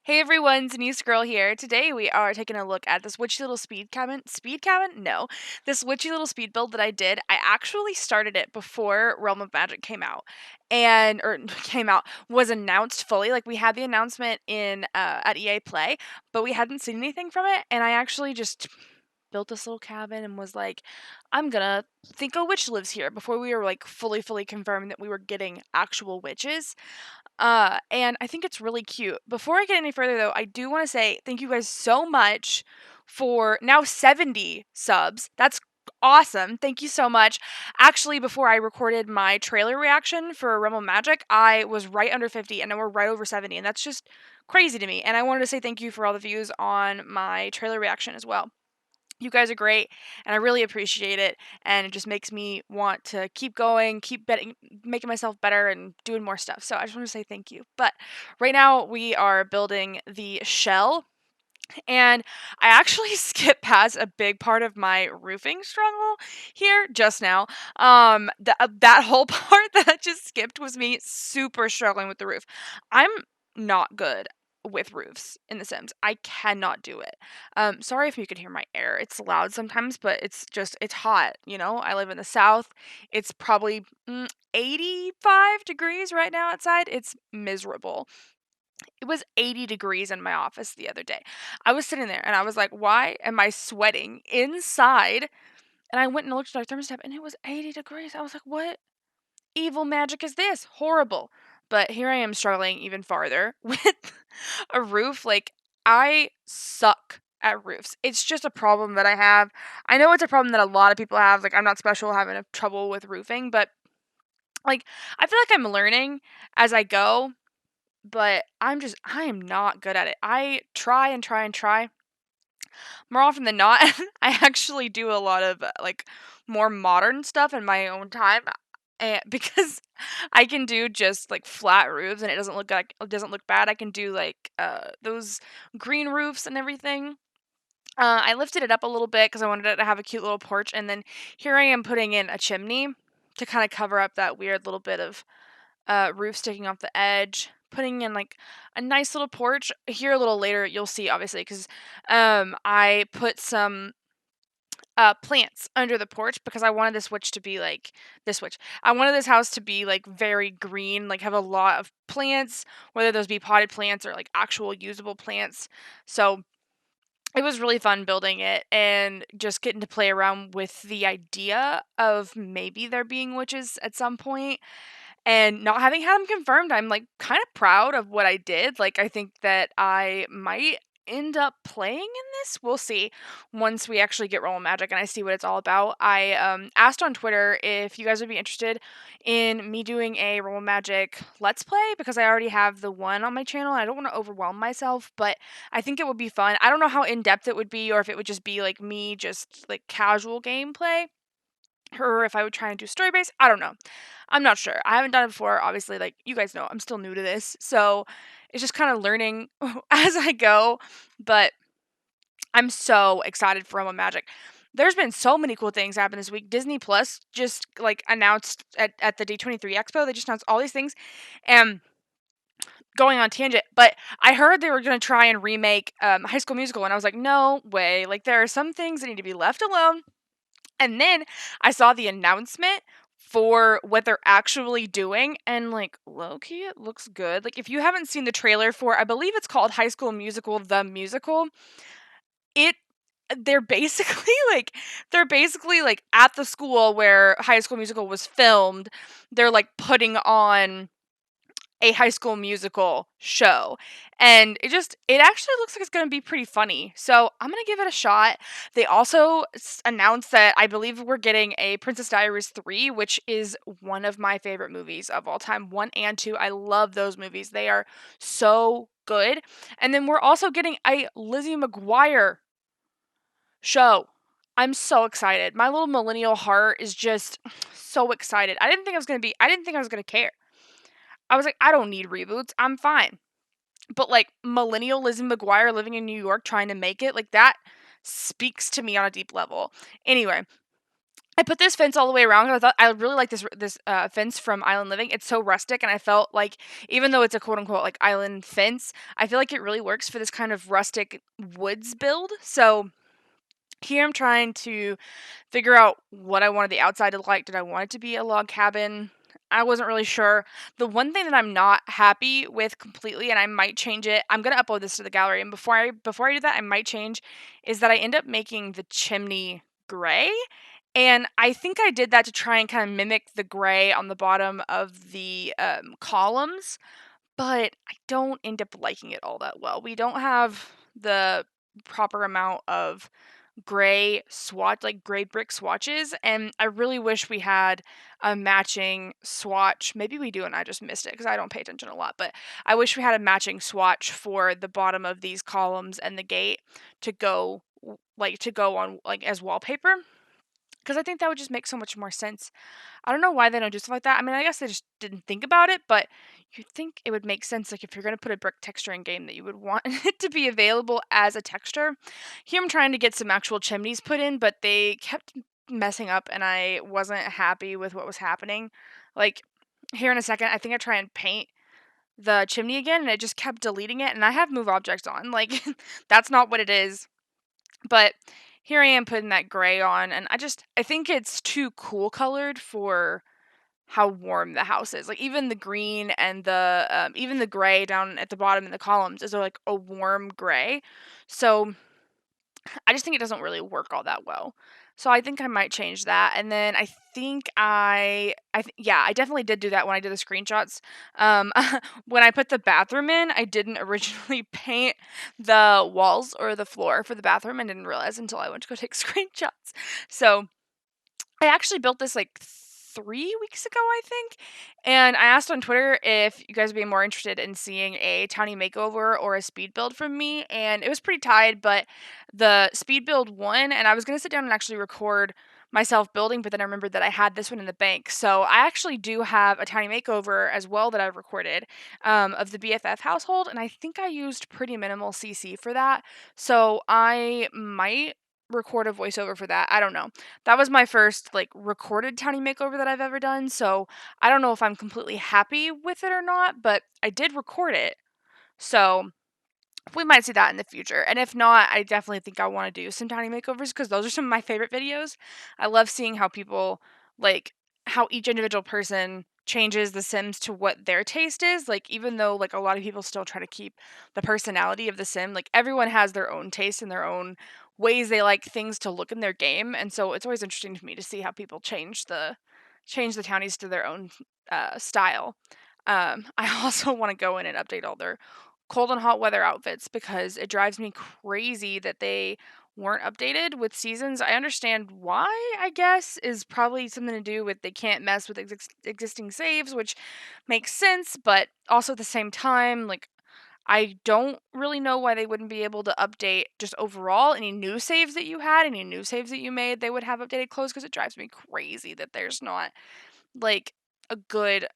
Hey everyone, Denise Girl here. Today we are taking a look at this witchy little speed cabin. Speed cabin? No. This witchy little speed build that I did. I actually started it before Realm of Magic came out. Came out, was announced fully. Like we had the announcement in at EA Play, but we hadn't seen anything from it. And I actually just built this little cabin and was like, I'm gonna think a witch lives here before we were like fully confirmed that we were getting actual witches. And I think it's really cute. Before I get any further, though, I do want to say thank you guys so much for now 70 subs. That's awesome. Thank you so much. Actually, before I recorded my trailer reaction for Realm of Magic, I was right under 50, and now we're right over 70, and that's just crazy to me. And I wanted to say thank you for all the views on my trailer reaction as well. You guys are great, and I really appreciate it, and it just makes me want to keep going, making myself better, and doing more stuff. So I just want to say thank you. But right now we are building the shell, and I actually skipped past a big part of my roofing struggle here just now. That whole part that I just skipped was me super struggling with the roof. I'm not good with roofs in The Sims. I cannot do it. Sorry if you could hear my air. It's loud sometimes, but it's hot. I live in the south. It's probably 85 degrees right now outside. It's miserable. It was 80 degrees in my office the other day. I was sitting there and I was like, why am I sweating inside? And I went and looked at our thermostat and it was 80 degrees. I was like, what evil magic is this? Horrible. But here I am struggling even farther with a roof. Like, I suck at roofs. It's just a problem that I have. I know it's a problem that a lot of people have. Like, I'm not special having trouble with roofing, but like, I feel like I'm learning as I go, but I am not good at it. I try and try and try. More often than not, I actually do a lot of like more modern stuff in my own time. And because I can do just like flat roofs and it doesn't look bad. I can do like those green roofs and everything. I lifted it up a little bit because I wanted it to have a cute little porch, and then here I am putting in a chimney to kind of cover up that weird little bit of roof sticking off the edge, putting in like a nice little porch. Here a little later, you'll see obviously because I put some plants under the porch because I wanted this witch to be like this witch. I wanted this house to be like very green, like have a lot of plants, whether those be potted plants or like actual usable plants. So it was really fun building it and just getting to play around with the idea of maybe there being witches at some point and not having had them confirmed. I'm like kind of proud of what I did. Like, I think that I might end up playing in this. We'll see once we actually get Roll Magic and I see what it's all about. I asked on Twitter if you guys would be interested in me doing a Roll Magic Let's Play because I already have the one on my channel. And I don't want to overwhelm myself, but I think it would be fun. I don't know how in depth it would be or if it would just be like me, just like casual gameplay, or if I would try and do story based. I don't know. I'm not sure. I haven't done it before. Obviously, like you guys know, I'm still new to this. So it's just kind of learning as I go. But I'm so excited for Realm of Magic. There's been so many cool things happen this week. Disney Plus just like announced at the D23 Expo, they just announced all these things. And going on tangent, but I heard they were going to try and remake High School Musical, and I was like, no way. Like, there are some things that need to be left alone. And then I saw the announcement for what they're actually doing, and like low key, it looks good. Like, if you haven't seen the trailer for, I believe it's called High School Musical: The Musical, it they're basically they're basically like at the school where High School Musical was filmed. They're like putting on a High School Musical show. And it actually looks like it's going to be pretty funny. So I'm going to give it a shot. They also announced that I believe we're getting a Princess Diaries 3, which is one of my favorite movies of all time. 1 and 2. I love those movies. They are so good. And then we're also getting a Lizzie McGuire show. I'm so excited. My little millennial heart is just so excited. I didn't think I was going to care. I was like, I don't need reboots. I'm fine. But like millennial Lizzie McGuire living in New York trying to make it, like that speaks to me on a deep level. Anyway, I put this fence all the way around 'cause I thought I really like this fence from Island Living. It's so rustic, and I felt like even though it's a quote unquote like island fence, I feel like it really works for this kind of rustic woods build. So here I'm trying to figure out what I wanted the outside to look like. Did I want it to be a log cabin? I wasn't really sure. The one thing that I'm not happy with completely, and I might change it. I'm gonna upload this to the gallery, and before I do that, I might change, is that I end up making the chimney gray. And I think I did that to try and kind of mimic the gray on the bottom of the columns, but I don't end up liking it all that well. We don't have the proper amount of gray swatch, like gray brick swatches, and I really wish we had a matching swatch. Maybe we do, and I just missed it because I don't pay attention a lot. But I wish we had a matching swatch for the bottom of these columns and the gate to go to go on like as wallpaper because I think that would just make so much more sense. I don't know why they don't do stuff like that. I mean, I guess they just didn't think about it, but you'd think it would make sense. Like if you're gonna put a brick texture in game, that you would want it to be available as a texture. Here I'm trying to get some actual chimneys put in, but they kept messing up, and I wasn't happy with what was happening. Like here in a second, I think I try and paint the chimney again, and it just kept deleting it. And I have move objects on, like that's not what it is. But here I am putting that gray on, and I think it's too cool colored for how warm the house is. Like even the green and the even the gray down at the bottom in the columns is like a warm gray. So I just think it doesn't really work all that well. So I think I might change that. And then I think yeah, I definitely did do that when I did the screenshots. Um, when I put the bathroom in, I didn't originally paint the walls or the floor for the bathroom and didn't realize until I went to go take screenshots. So I actually built this like 3 weeks ago, I think. And I asked on Twitter if you guys would be more interested in seeing a tiny makeover or a speed build from me. And it was pretty tied, but the speed build won. And I was going to sit down and actually record myself building, but then I remembered that I had this one in the bank. So I actually do have a tiny makeover as well that I've recorded of the BFF household. And I think I used pretty minimal CC for that. So I might record a voiceover for that. I don't know. That was my first like recorded tiny makeover that I've ever done, so I don't know if I'm completely happy with it or not, but I did record it. So we might see that in the future. And if not, I definitely think I want to do some tiny makeovers because those are some of my favorite videos. I love seeing how people like how each individual person changes the Sims to what their taste is. Like even though like a lot of people still try to keep the personality of the Sim, like everyone has their own taste and their own ways they like things to look in their game. And so it's always interesting to me to see how people change the townies to their own style. I also want to go in and update all their cold and hot weather outfits because it drives me crazy that they weren't updated with seasons. I understand why, I guess, is probably something to do with they can't mess with existing saves, which makes sense, but also at the same time, like, I don't really know why they wouldn't be able to update just overall any new saves that you had, any new saves that you made, they would have updated clothes because it drives me crazy that there's not like a good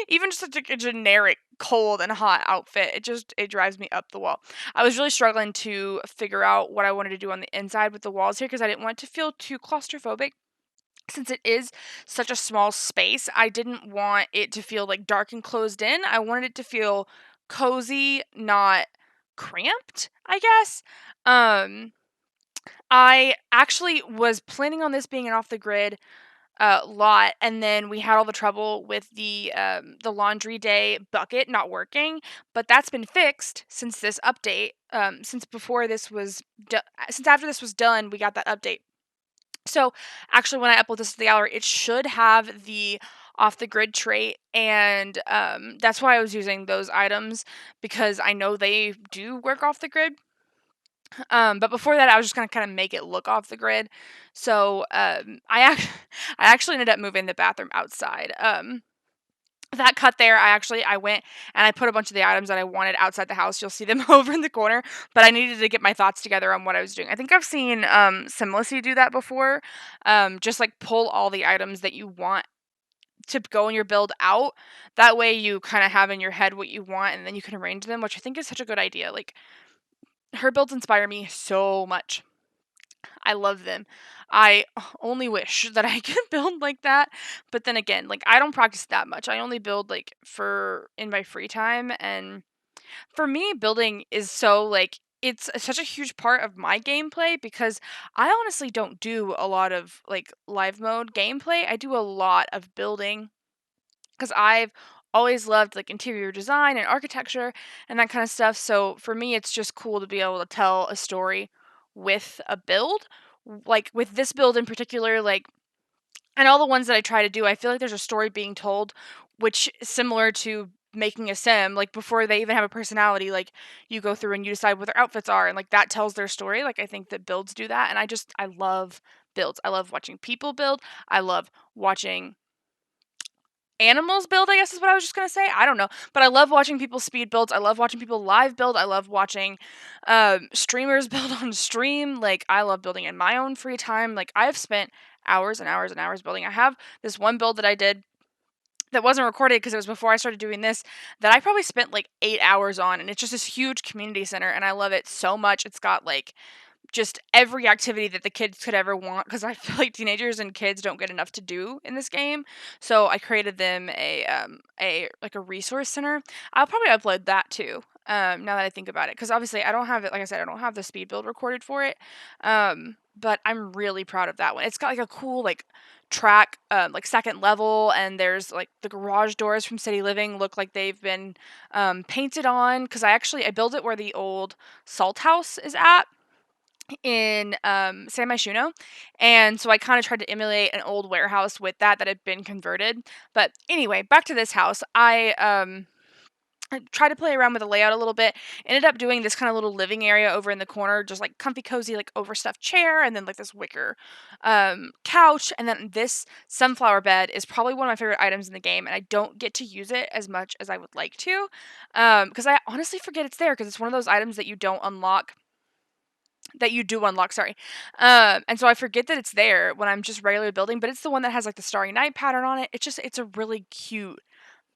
even just like a generic cold and hot outfit, it drives me up the wall. I was really struggling to figure out what I wanted to do on the inside with the walls here because I didn't want it to feel too claustrophobic. Since it is such a small space, I didn't want it to feel like dark and closed in. I wanted it to feel cozy, not cramped, I guess. Um I actually was planning on this being an off the grid lot, and then we had all the trouble with the laundry day bucket not working, but that's been fixed since this update. Since after this was done, we got that update. So actually, when I upload this to the gallery, it should have the off the grid trait, and that's why I was using those items because I know they do work off the grid. But before that, I was just gonna kind of make it look off the grid. So I actually ended up moving the bathroom outside. That cut there, I went and I put a bunch of the items that I wanted outside the house. You'll see them over in the corner, but I needed to get my thoughts together on what I was doing. I think I've seen Simlicy do that before. Just like pull all the items that you want to go in your build out. That way you kind of have in your head what you want and then you can arrange them, which I think is such a good idea. Like her builds inspire me so much. I love them. I only wish that I could build like that, but then again, like I don't practice that much. I only build like for in my free time, and for me building is so like it's such a huge part of my gameplay because I honestly don't do a lot of like live mode gameplay. I do a lot of building because I've always loved like interior design and architecture and that kind of stuff. So for me, it's just cool to be able to tell a story with a build. Like with this build in particular, like and all the ones that I try to do, I feel like there's a story being told, which is similar to making a sim. Like before they even have a personality, like you go through and you decide what their outfits are, and like that tells their story. Like I think that builds do that, and I love builds. I love watching people build. I love watching animals build, I guess is what I was just gonna say. I don't know, but I love watching people speed builds. I love watching people live build. I love watching streamers build on stream. Like I love building in my own free time. Like I've spent hours and hours and hours building. I have this one build that I did that wasn't recorded because it was before I started doing this that I probably spent like 8 hours on, and it's just this huge community center, and I love it so much. It's got like just every activity that the kids could ever want because I feel like teenagers and kids don't get enough to do in this game. So I created them a like a resource center. I'll probably upload that too. Now that I think about it, because obviously I don't have it. Like I said, I don't have the speed build recorded for it. But I'm really proud of that one. It's got like a cool like track, like second level, and there's like the garage doors from City Living look like they've been painted on. Because I built it where the old salt house is at in San Myshuno, and so I kind of tried to emulate an old warehouse with that had been converted. But anyway, back to this house. I tried to play around with the layout a little bit. Ended up doing this kind of little living area over in the corner, just like comfy, cozy, like overstuffed chair, and then like this wicker couch, and then this sunflower bed is probably one of my favorite items in the game, and I don't get to use it as much as I would like to, because I honestly forget it's there because it's one of those items that you don't unlock that you do unlock, sorry. And so I forget that it's there when I'm just regularly building, but it's the one that has like the Starry Night pattern on it. It's a really cute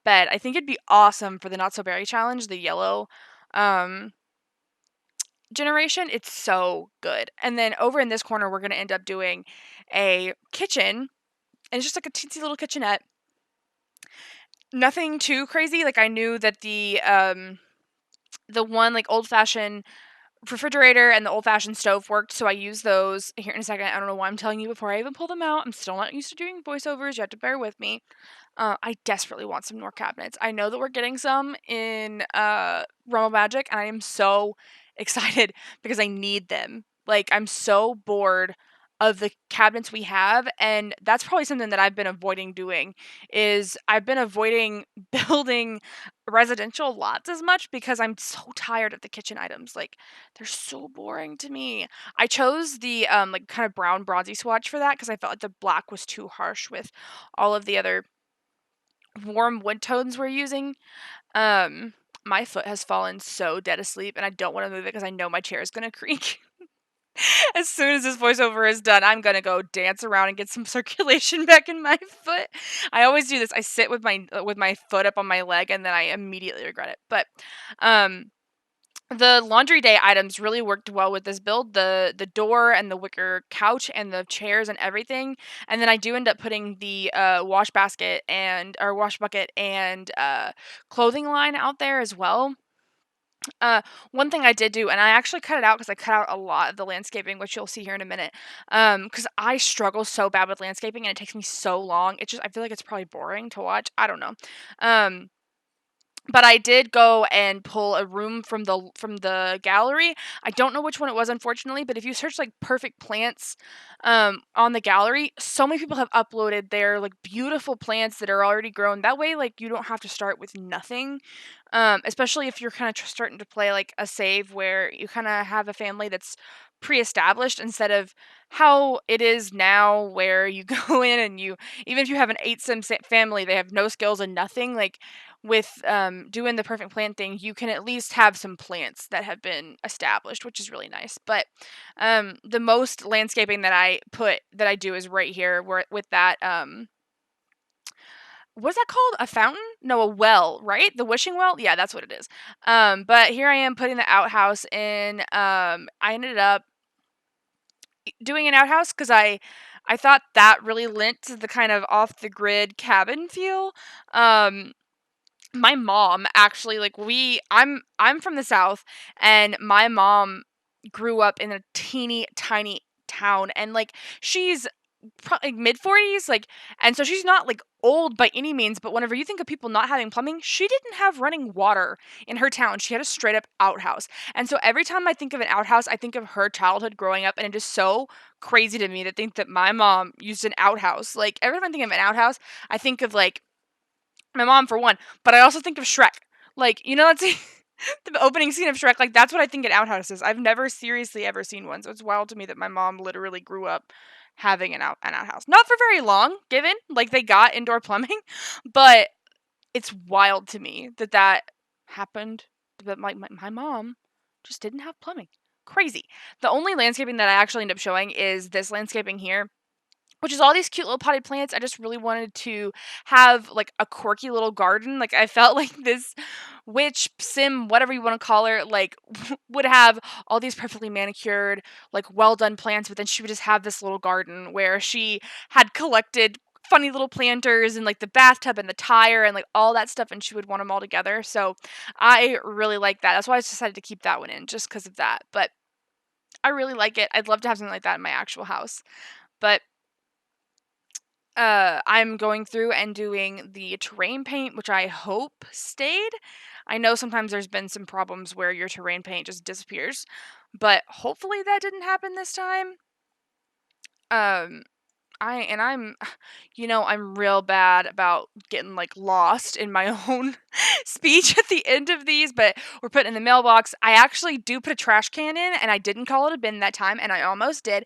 bed. I think it'd be awesome for the Not So Berry challenge, the yellow um generation. It's so good. And then over in this corner, we're gonna end up doing a kitchen, and it's just like a teensy little kitchenette. Nothing too crazy. Like I knew that the one like old fashioned refrigerator and the old fashioned stove worked, so I used those. Here in a second, I don't know why I'm telling you before I even pull them out. I'm still not used to doing voiceovers. You have to bear with me. I desperately want some more cabinets. I know that we're getting some in Realm of Magic, and I am so excited because I need them. Like I'm so bored of the cabinets we have, and that's probably something that I've been avoiding doing is I've been avoiding building residential lots as much because I'm so tired of the kitchen items. Like they're so boring to me. I chose the like kind of brown bronzy swatch for that because I felt like the black was too harsh with all of the other warm wood tones we're using. Um, my foot has fallen so dead asleep, and I don't want to move it because I know my chair is gonna creak. As soon as this voiceover is done, I'm gonna go dance around and get some circulation back in my foot. I always do this. I sit with my foot up on my leg, and then I immediately regret it. But um, the laundry day items really worked well with this build. The door and the wicker couch and the chairs and everything. And then I do end up putting the wash basket and or wash bucket and clothing line out there as well. Uh, One thing I did do, and I actually cut it out because I cut out a lot of the landscaping, which you'll see here in a minute. Because I struggle so bad with landscaping and it takes me so long. It just I feel like it's probably boring to watch. I don't know. Um, but I did go and pull a room from the gallery. I don't know which one it was, unfortunately, but if you search like perfect plants on the gallery, so many people have uploaded their like beautiful plants that are already grown. That way, like you don't have to start with nothing. Especially if you're kind of starting to play like a save where you kind of have a family that's pre-established instead of how it is now where you go in and you even if you have an eight family they have no skills and nothing like with doing the perfect plant thing, you can at least have some plants that have been established, which is really nice. But the most landscaping that I do is right here, where with that what's that called? A fountain? No, a well, right? The wishing well? Yeah, that's what it is. But here I am putting the outhouse in. I ended up doing an outhouse because I thought that really lent to the kind of off the grid cabin feel. Um, my mom actually like I'm from the South, and my mom grew up in a teeny tiny town, and like she's probably mid 40s, like, and so she's not like old by any means, but whenever you think of people not having plumbing, she didn't have running water in her town. She had a straight up outhouse. And so every time I think of an outhouse, I think of her childhood growing up, and it is so crazy to me to think that my mom used an outhouse. Like every time I think of an outhouse, I think of like my mom for one, but I also think of Shrek. Like, you know, that's the opening scene of Shrek. Like, that's what I think an outhouse is. I've never seriously ever seen one, so it's wild to me that my mom literally grew up having an outhouse. Not for very long, given like they got indoor plumbing, but it's wild to me that that happened. That my mom just didn't have plumbing. Crazy. The only landscaping that I actually end up showing is this landscaping here, which is all these cute little potted plants. I just really wanted to have like a quirky little garden. Like I felt like this witch, sim, whatever you want to call her, like would have all these perfectly manicured, like well done plants, but then she would just have this little garden where she had collected funny little planters and like the bathtub and the tire and like all that stuff, and she would want them all together. So I really like that. That's why I decided to keep that one in, just because of that. But I really like it. I'd love to have something like that in my actual house. But I'm going through and doing the terrain paint, which I hope stayed. I know sometimes there's been some problems where your terrain paint just disappears, but hopefully that didn't happen this time. Um, I'm I'm real bad about getting like lost in my own speech at the end of these, but we're putting in the mailbox. I actually do put a trash can in, and I didn't call it a bin that time, and I almost did.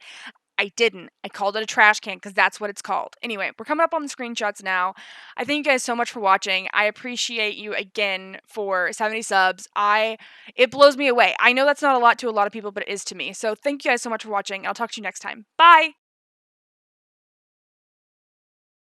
I didn't. I called it a trash can because that's what it's called. Anyway, we're coming up on the screenshots now. I thank you guys so much for watching. I appreciate you again for 70 subs. It blows me away. I know that's not a lot to a lot of people, but it is to me. So thank you guys so much for watching. I'll talk to you next time. Bye.